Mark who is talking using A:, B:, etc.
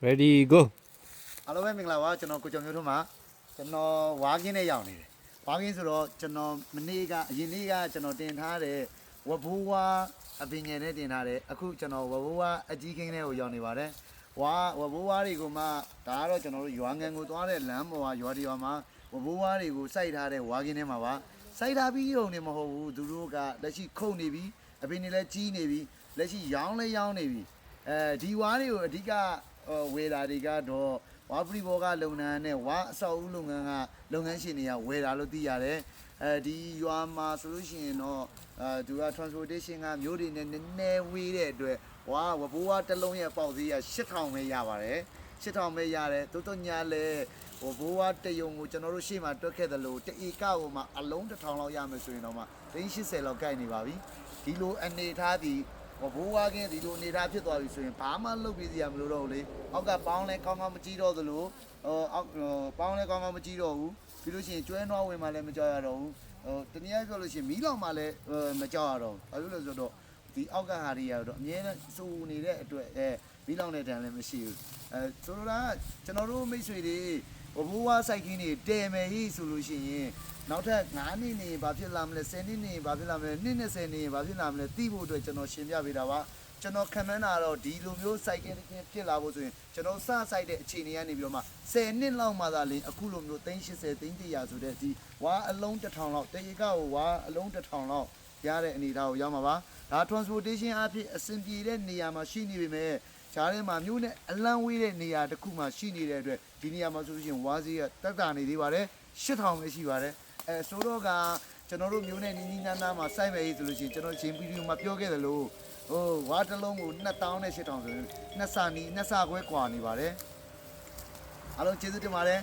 A: Ready go.
B: အားလုံးပဲမင်္ဂလာပါကျွန်တော်ကိုကျော်မျိုးတို့မှာကျွန်တော်ဝါကင်းနဲ့ရောက်နေတယ်ဝါကင်းဆိုတော့ကျွန်တော်မနေ့ကအရင်နေ့ကကျွန်တော်တင်ထားတဲ့ဝဘိုးဝါအပင်ငယ်နဲ့တင်ထားတယ်အခုကျွန်တော်ဝဘိုးဝါအကြီးခင်းနဲ့ကိုရောက်နေပါတယ်ဝဘိုးဝါတွေကိုမှဒါကတော့ကျွန်တော်တို့ရွာငံကိုသွားတဲ့လမ်းပေါ်ကရွာတရွာမှာဝဘိုးဝါတွေကိုစိုက်ထားတဲ့ဝါကင်းထဲမှာပါစိုက်ထားပြီးရုံနဲ့မဟုတ်ဘူးသူတို့ကလက်ရှိခုတ်နေပြီအပင်တွေလည်းကြီးနေပြီလက်ရှိရောင်းလဲရောင်းနေပြီဒီဝါတွေကိုအဓိကဝေတာတွေကတော့ဝါပရိဘောကလုပ်ငန်းနဲ့ဝါအဆောက်အဦလုပ်ငန်းကလုပ်ငန်းရှင်တွေကဝယ်တာလို့သိရတယ်ဒီရွာမှာဆိုလို့ရှိရင်တော့သူက transportation ကမျိုးတွေနဲ့နည်းနည်းဝေးတဲ့အတွက်ဝဘိုးဝါတစ်လုံးရဲ့ပေါက်ဈေးက8000ပဲရပါတယ်8000ပဲရတယ်တိုးတိုးညာလဲဘိုးဝါတယုံကိုကျွန်တော်တို့ရှေ့မှာတွက်ခဲ့တယ်လို့တဧကကိုမှအလုံး1000လောက်ရမယ်ဆိုရင်တော့မှ380လောက်ကိုက်နေပါပြီဒီလိုအနေထားဒီဘိုးဝါကင်းဒီလိုအနေထားဖြစ်သွားပြီဆိုရင်ဘာမှလုပ်ပြီးစရာမလိုတော့ဘူးလေအောက်ကပေါင်းလဲကောင်းကောင်းမကြည့်တော့သလိုအောက်ပေါင်းလဲကောင်းကောင်းမကြည့်တော့ဘူးပြီးလို့ရှိရင်ကျွဲနွားဝင်မှလည်းမကြောက်ရတော့ဘူးတနည်းအားပြောလို့ရှိရင်မီးလောင်မှလည်းမကြောက်ရတော့ဘူးဘာလို့လဲဆိုတော့ဒီအောက်ကဟာတွေကတော့အမြဲတမ်းစူနေတဲ့အတွက်မီးလောင်တဲ့တန်လည်းမရှိဘူးဆိုလိုတာကကျွန်တော်တို့မိတ်ဆွေတွေဘိုးဝါစိုက်ခင်းတွေတဲမယ်ဟိဆိုလို့ရှိရင်နောက်ထပ်9နှစ်နေဘာဖြစ်လာမလဲ10နှစ်နေဘာဖြစ်လာမလဲ2 20နေဘာဖြစ်လာမလဲသိဖို့အတွက်ကျွန်တော်ရှင်းပြပေးတာပါကျွန်တော်ခံမှန်းတာတော့ဒီလိုမျိုးစိုက်ကင်းဖြစ်လာဖို့ဆိုရင်ကျွန်တော်စစိုက်တဲ့အခြေအနေကနေပြီးတော့မှ10နှစ်လောက်မှသာလင်းအခုလိုမျိုး380 300ဆိုတဲ့ဒီဝါအလုံး1000လောက်တရေကကိုဝါအလုံး1000လောက်ရတဲ့အနေအထားကိုရောက်မှာပါဒါ transportation အဖြစ်အဆင်ပြေတဲ့နေရာမှာရှိနေပေမဲ့ဈာထဲမှာမြို့နဲ့အလံဝေးတဲ့နေရာတစ်ခုမှရှိနေတဲ့အတွက်ဒီနေရာမှာဆိုလို့ရှိရင်ဝါဈေးကတက်တာနေသေးပါတယ်8000ပဲရှိပါတယ်ဆိုတော့ကကျွန်တော်တို့မျိုးနဲ့နီးနီးနားနားမှာစိုက်မယ်ဆိုလို့ရှိရင်ကျွန်တော်ချင်းဗီဒီယိုမှာပြောခဲ့တယ်လို့ဝါတစ်လုံးကို2000နဲ့8000ဆိုရင်နှစ်ဆခွဲကွာနေပါတယ်အားလုံးကျေးဇူးတင်ပါတယ်